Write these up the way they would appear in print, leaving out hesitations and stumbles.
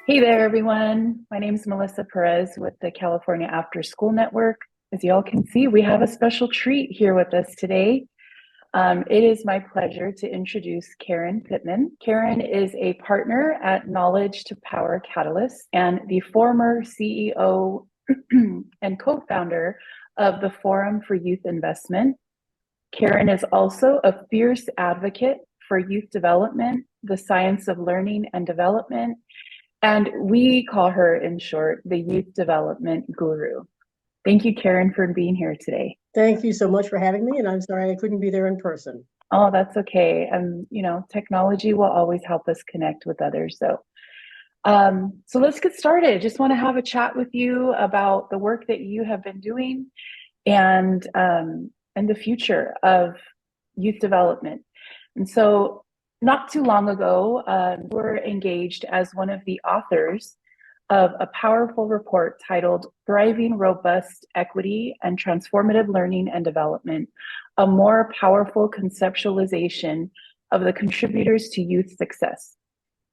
Hey there, everyone. My name is Melissa Perez with the California Afterschool Network. As you all can see, we have a special treat here with us today. It is my pleasure to introduce Karen Pittman. Karen is a partner at Knowledge to Power Catalyst and the former CEO and co-founder of the Forum for Youth Investment. Karen is also a fierce advocate for youth development, the science of learning and development, and we call her, in short, the youth development guru. Thank you, Karen, for being here today. Thank you so much for having me, and I'm sorry I couldn't be there in person. Oh, that's okay. And technology will always help us connect with others. So let's get started. Just want to have a chat with you about the work that you have been doing and the future of youth development. And so, not too long ago, we're engaged as one of the authors of a powerful report titled Thriving Robust Equity and Transformative Learning and Development, a more powerful conceptualization of the contributors to youth success.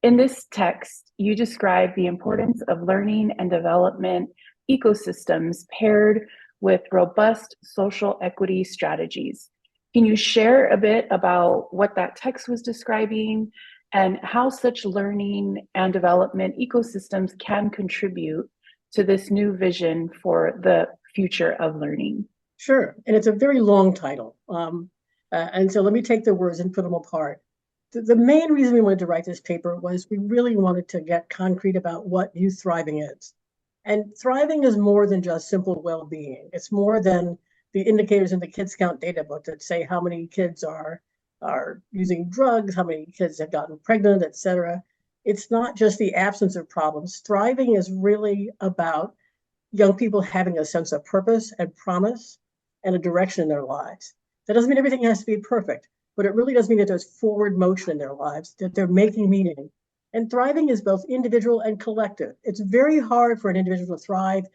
In this text, you describe the importance of learning and development ecosystems paired with robust social equity strategies. Can you share a bit about what that text was describing and how such learning and development ecosystems can contribute to this new vision for the future of learning? Sure, and it's a very long title. And so let me take the words and put them apart. The main reason we wanted to write this paper was we really wanted to get concrete about what youth thriving is. And thriving is more than just simple well-being. It's more than the indicators in the Kids Count data book that say how many kids are using drugs, how many kids have gotten pregnant, et cetera. It's not just the absence of problems. Thriving is really about young people having a sense of purpose and promise and a direction in their lives. That doesn't mean everything has to be perfect, but it really does mean that there's forward motion in their lives, that they're making meaning. And thriving is both individual and collective. It's very hard for an individual to thrive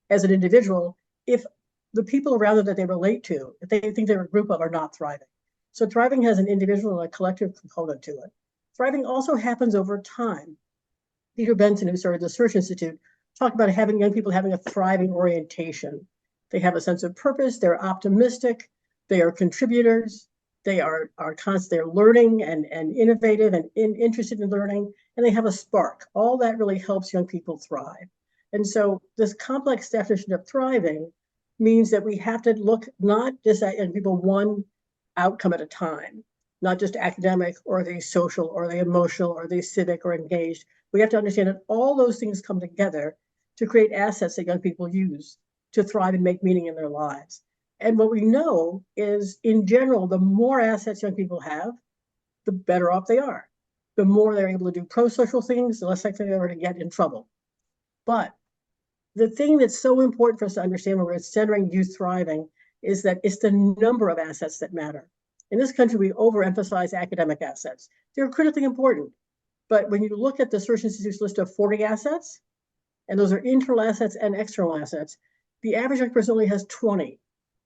as an individual if the people around them that they relate to, if they think they're a group of, are not thriving. So thriving has an individual and a collective component to it. Thriving also happens over time. Peter Benson, who started the Search Institute, talked about having young people having a thriving orientation. They have a sense of purpose, they're optimistic, they are contributors, they're learning and innovative and interested in learning, and they have a spark. All that really helps young people thrive. And so this complex definition of thriving means that we have to look not just at young people one outcome at a time, not just academic or the social or the emotional or the civic or engaged. We have to understand that all those things come together to create assets that young people use to thrive and make meaning in their lives. And what we know is, in general, the more assets young people have, the better off they are. The more they're able to do pro-social things, the less likely they are to get in trouble. But the thing that's so important for us to understand when we're centering youth thriving is that it's the number of assets that matter. In this country, we overemphasize academic assets. They're critically important. But when you look at the Search Institute's list of 40 assets, and those are internal assets and external assets, the average young person only has 20.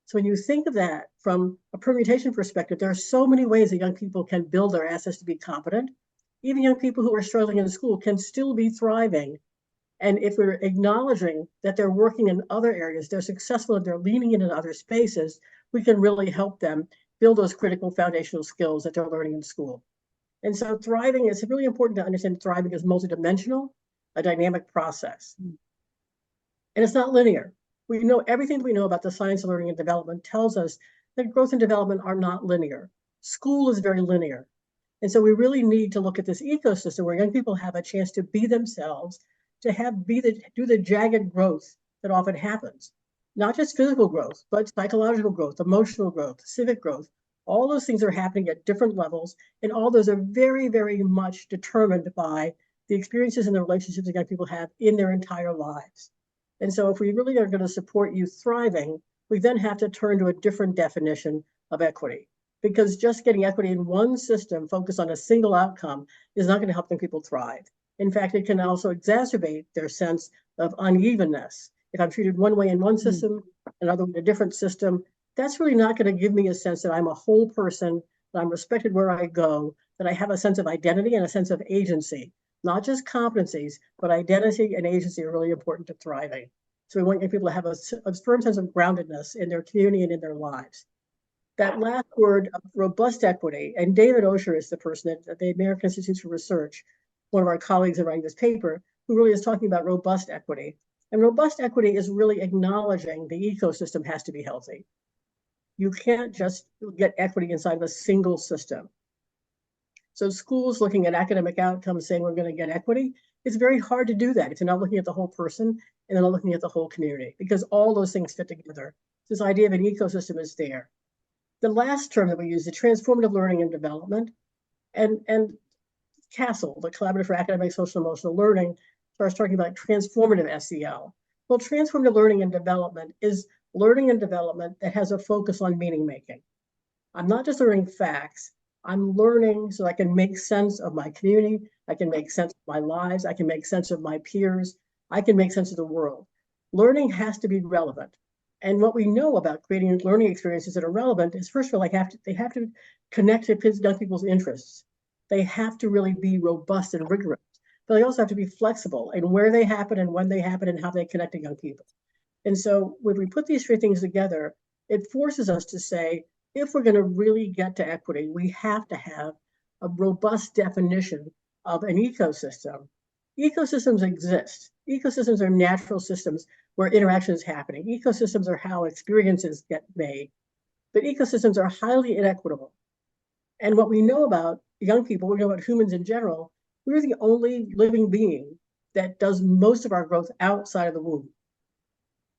So when you think of that from a permutation perspective, there are so many ways that young people can build their assets to be competent. Even young people who are struggling in school can still be thriving. And if we're acknowledging that they're working in other areas, they're successful and they're leaning into other spaces, we can really help them build those critical foundational skills that they're learning in school. And so thriving, it's really important to understand thriving is multidimensional, a dynamic process. And it's not linear. We know everything we know about the science of learning and development tells us that growth and development are not linear. School is very linear. And so we really need to look at this ecosystem where young people have a chance to be themselves, to do the jagged growth that often happens. Not just physical growth, but psychological growth, emotional growth, civic growth. All those things are happening at different levels, and all those are very, very much determined by the experiences and the relationships that young people have in their entire lives. And so if we really are going to support youth thriving, we then have to turn to a different definition of equity. Because just getting equity in one system focused on a single outcome is not going to help young people thrive. In fact, it can also exacerbate their sense of unevenness. If I'm treated one way in one system, another way in a different system, that's really not going to give me a sense that I'm a whole person, that I'm respected where I go, that I have a sense of identity and a sense of agency. not just competencies, but identity and agency are really important to thriving. So we want young people to have a firm sense of groundedness in their community and in their lives. That last word of robust equity, and David Osher is the person at the American Institute for Research, one of our colleagues in writing this paper, who really is talking about robust equity. And robust equity is really acknowledging the ecosystem has to be healthy. You can't just get equity inside of a single system. So schools looking at academic outcomes saying we're going to get equity, it's very hard to do that if you're not looking at the whole person and then not looking at the whole community, because all those things fit together. This idea of an ecosystem is there. The last term that we use, the transformative learning and development, and CASEL, the Collaborative for Academic, Social, and Emotional Learning, starts talking about transformative SEL. Well, transformative learning and development is learning and development that has a focus on meaning making. I'm not just learning facts, I'm learning so I can make sense of my community, I can make sense of my lives, I can make sense of my peers, I can make sense of the world. Learning has to be relevant. And what we know about creating learning experiences that are relevant is, first of all, they have to connect to young people's interests. They have to really be robust and rigorous, but they also have to be flexible in where they happen and when they happen and how they connect to young people. And so when we put these three things together, it forces us to say, if we're going to really get to equity, we have to have a robust definition of an ecosystem. Ecosystems exist. Ecosystems are natural systems where interaction is happening. Ecosystems are how experiences get made. But ecosystems are highly inequitable. And what we know about young people, we know about humans in general, we're the only living being that does most of our growth outside of the womb.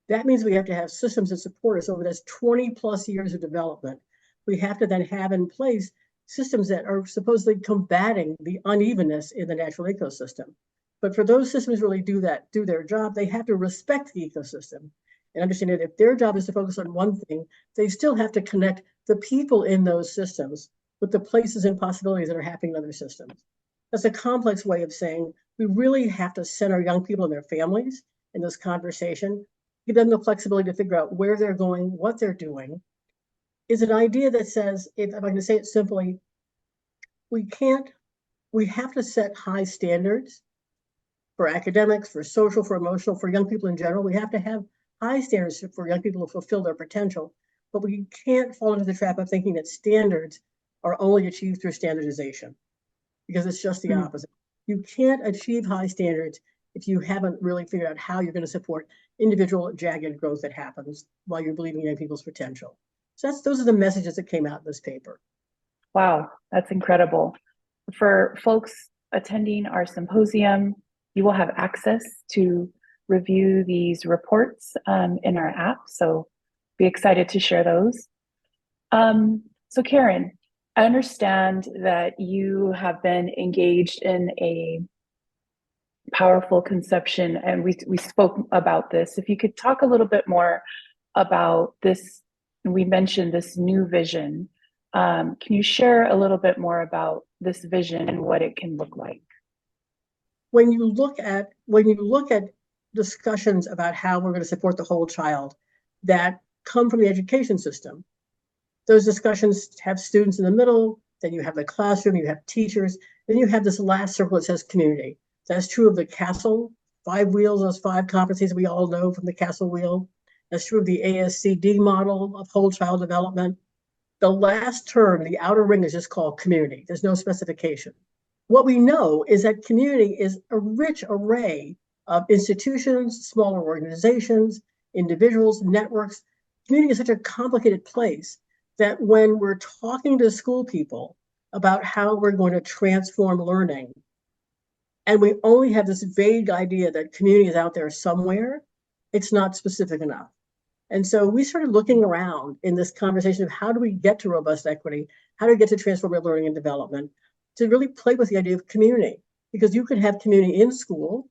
That means we have to have systems that support us over this 20 plus years of development. We have to then have in place systems that are supposedly combating the unevenness in the natural ecosystem. But for those systems really do their job, they have to respect the ecosystem and understand that if their job is to focus on one thing, they still have to connect the people in those systems with the places and possibilities that are happening in other systems. That's a complex way of saying we really have to center young people and their families in this conversation, give them the flexibility to figure out where they're going, what they're doing, is an idea that says, if I'm going to say it simply, we have to set high standards for academics, for social, for emotional, for young people in general. We have to have high standards for young people to fulfill their potential, but we can't fall into the trap of thinking that standards are only achieved through standardization, because it's just the opposite. You can't achieve high standards if you haven't really figured out how you're going to support individual jagged growth that happens while you're believing in people's potential. So those are the messages that came out in this paper. Wow, that's incredible. For folks attending our symposium, you will have access to review these reports in our app, so be excited to share those. So Karen, I understand that you have been engaged in a powerful conception, and we spoke about this. If you could talk a little bit more about this, we mentioned this new vision. Can you share a little bit more about this vision and what it can look like? When you look at discussions about how we're going to support the whole child that come from the education system, those discussions have students in the middle, then you have the classroom, you have teachers, then you have this last circle that says community. That's true of the CASEL, 5 wheels, those 5 competencies we all know from the CASEL wheel. That's true of the ASCD model of whole child development. The last term, the outer ring, is just called community. There's no specification. What we know is that community is a rich array of institutions, smaller organizations, individuals, networks. Community is such a complicated place that when we're talking to school people about how we're going to transform learning, and we only have this vague idea that community is out there somewhere, it's not specific enough. And so we started looking around in this conversation of how do we get to robust equity? How do we get to transformative learning and development? To really play with the idea of community, because you can have community in school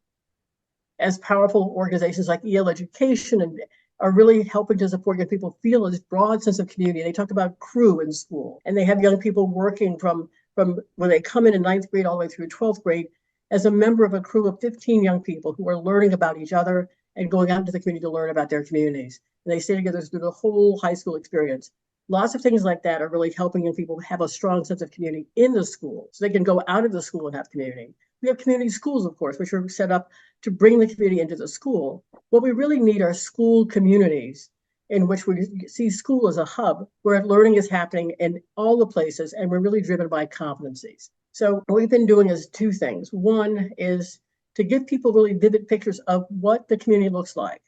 as powerful organizations like EL Education and are really helping to support young people feel this broad sense of community. They talk about crew in school, and they have young people working from when they come in 9th grade all the way through 12th grade as a member of a crew of 15 young people who are learning about each other and going out into the community to learn about their communities. And they stay together through the whole high school experience. Lots of things like that are really helping young people have a strong sense of community in the school so they can go out of the school and have community. We have community schools, of course, which are set up to bring the community into the school. What we really need are school communities in which we see school as a hub where learning is happening in all the places, and we're really driven by competencies. So what we've been doing is two things. One is to give people really vivid pictures of what the community looks like.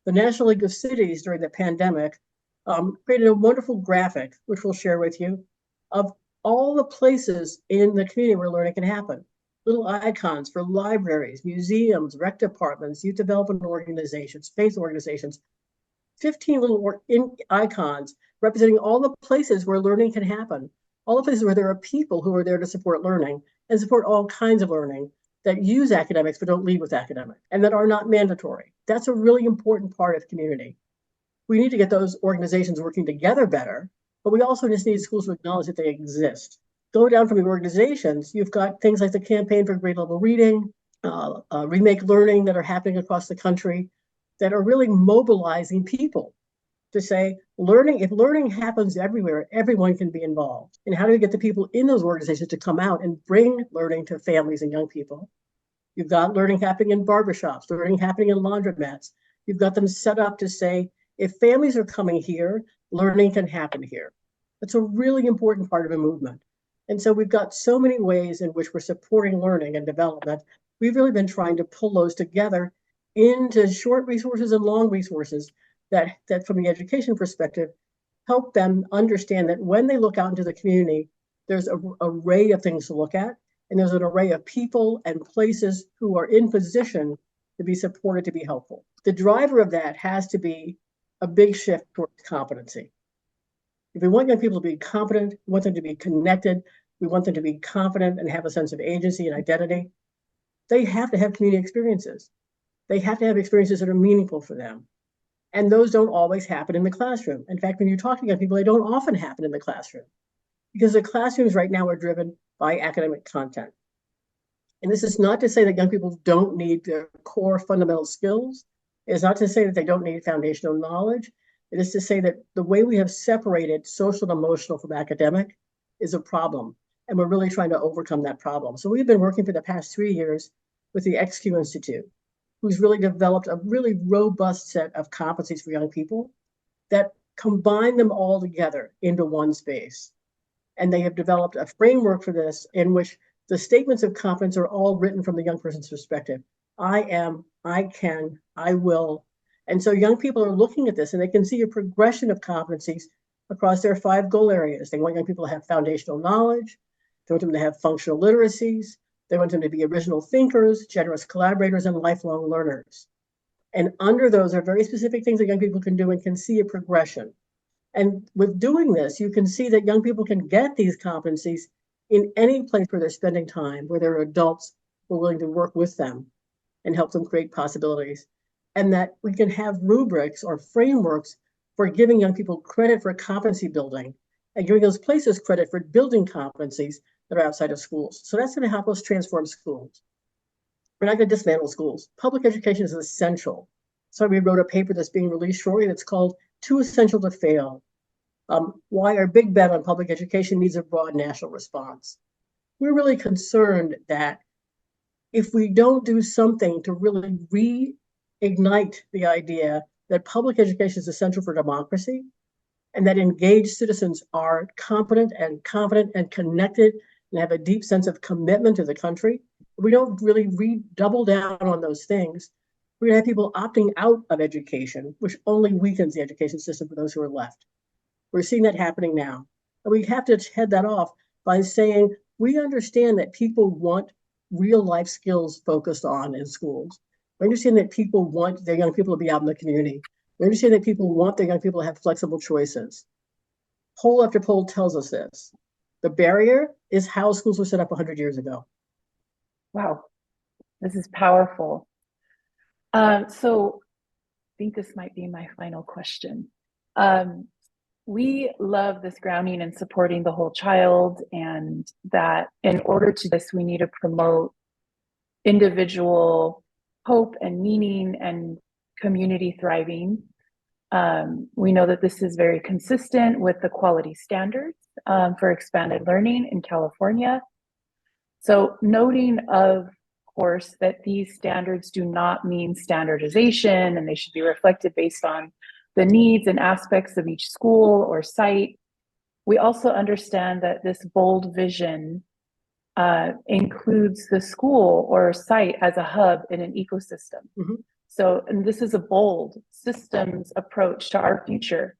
The National League of Cities during the pandemic created a wonderful graphic, which we'll share with you, of all the places in the community where learning can happen. Little icons for libraries, museums, rec departments, youth development organizations, faith organizations, 15 little icons representing all the places where learning can happen, all the places where there are people who are there to support learning and support all kinds of learning that use academics but don't lead with academics and that are not mandatory. That's a really important part of community. We need to get those organizations working together better, but we also just need schools to acknowledge that they exist. Go down from the organizations, you've got things like the Campaign for Grade Level Reading, Remake Learning that are happening across the country that are really mobilizing people to say, if learning happens everywhere, everyone can be involved. And how do we get the people in those organizations to come out and bring learning to families and young people? You've got learning happening in barbershops, learning happening in laundromats. You've got them set up to say, if families are coming here, learning can happen here. That's a really important part of a movement. And so we've got so many ways in which we're supporting learning and development. We've really been trying to pull those together into short resources and long resources that from the education perspective, help them understand that when they look out into the community, there's an array of things to look at, and there's an array of people and places who are in position to be supported, to be helpful. The driver of that has to be a big shift towards competency. If we want young people to be competent, we want them to be connected, we want them to be confident and have a sense of agency and identity, they have to have community experiences. They have to have experiences that are meaningful for them. And those don't always happen in the classroom. In fact, when you're talking to people, they don't often happen in the classroom because the classrooms right now are driven by academic content. And this is not to say that young people don't need their core fundamental skills. It's not to say that they don't need foundational knowledge. It is to say that the way we have separated social and emotional from academic is a problem. And we're really trying to overcome that problem. So we've been working for the past 3 years with the XQ Institute, who's really developed a really robust set of competencies for young people that combine them all together into one space. And they have developed a framework for this in which the statements of competence are all written from the young person's perspective. I am, I can, I will. And so young people are looking at this and they can see a progression of competencies across their 5 goal areas. They want young people to have foundational knowledge. They want them to have functional literacies. They want them to be original thinkers, generous collaborators, and lifelong learners. And under those are very specific things that young people can do and can see a progression. And with doing this, you can see that young people can get these competencies in any place where they're spending time, where there are adults who are willing to work with them and help them create possibilities. And that we can have rubrics or frameworks for giving young people credit for competency building and giving those places credit for building competencies that are outside of schools. So that's going to help us transform schools. We're not going to dismantle schools. Public education is essential. So we wrote a paper that's being released shortly that's called Too Essential to Fail. Why our big bet on public education needs a broad national response. We're really concerned that if we don't do something to really reignite the idea that public education is essential for democracy and that engaged citizens are competent and confident and connected and have a deep sense of commitment to the country, we don't really double down on those things, we're going to have people opting out of education, which only weakens the education system for those who are left. We're seeing that happening now. And we have to head that off by saying, we understand that people want real life skills focused on in schools. We understand that people want their young people to be out in the community. We understand that people want their young people to have flexible choices. Poll after poll tells us this. The barrier is how schools were set up 100 years ago. Wow, this is powerful. So I think this might be my final question. We love this grounding and supporting the whole child, and that in order to this, we need to promote individual hope and meaning and community thriving. We know that this is very consistent with the quality standards for expanded learning in California. So noting, of course, that these standards do not mean standardization, and they should be reflected based on the needs and aspects of each school or site. We also understand that this bold vision includes the school or site as a hub in an ecosystem. Mhm. So, and this is a bold systems approach to our future.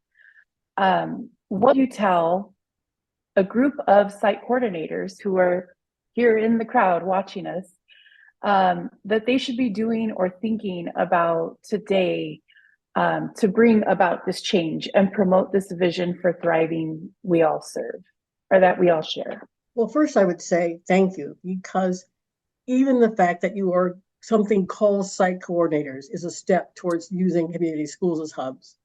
What do you tell a group of site coordinators who are here in the crowd watching us that they should be doing or thinking about today to bring about this change and promote this vision for thriving we all serve, or that we all share? Well, first I would say thank you, because even the fact that you are something called site coordinators is a step towards using community schools as hubs.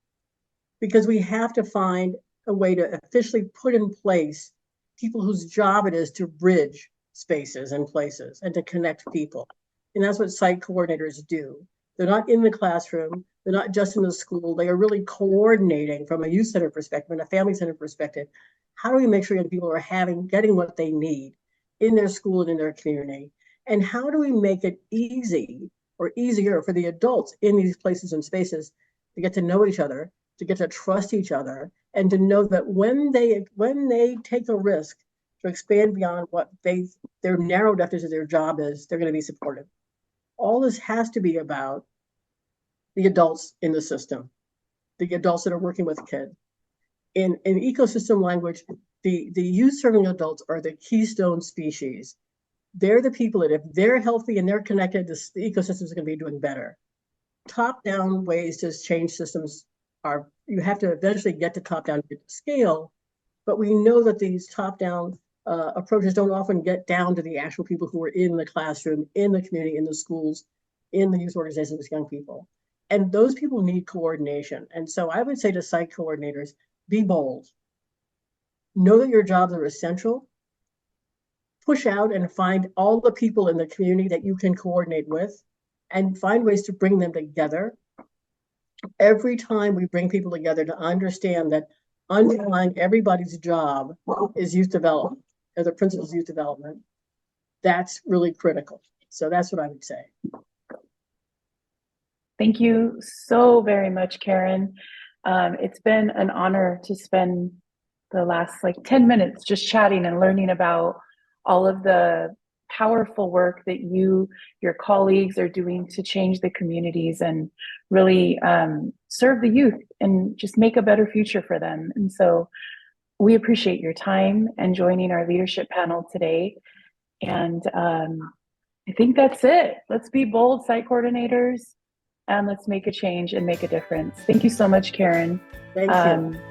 Because we have to find a way to officially put in place people whose job it is to bridge spaces and places and to connect people. And that's what site coordinators do. They're not in the classroom, they're not just in the school, they are really coordinating from a youth center perspective and a family center perspective. How do we make sure that people are getting what they need in their school and in their community? And how do we make it easy or easier for the adults in these places and spaces to get to know each other, to get to trust each other, and to know that when they take a risk to expand beyond what their narrow definition of their job is, they're going to be supported. All this has to be about the adults in the system, the adults that are working with kids. In ecosystem language, the youth serving adults are the keystone species. They're the people that if they're healthy and they're connected, the ecosystem is going to be doing better. Top-down ways to change systems are, you have to eventually get to top-down scale, but we know that these top-down approaches don't often get down to the actual people who are in the classroom, in the community, in the schools, in the youth organizations with young people. And those people need coordination. And so I would say to site coordinators, be bold. Know that your jobs are essential. Push out and find all the people in the community that you can coordinate with and find ways to bring them together. Every time we bring people together to understand that underlying everybody's job is youth development, or the principles of youth development, that's really critical. So that's what I would say. Thank you so very much, Karen. It's been an honor to spend the last 10 minutes just chatting and learning about all of the powerful work that your colleagues are doing to change the communities and really serve the youth and just make a better future for them. And so we appreciate your time and joining our leadership panel today. And I think that's it. Let's be bold site coordinators and let's make a change and make a difference. Thank you so much, Karen. Thank you.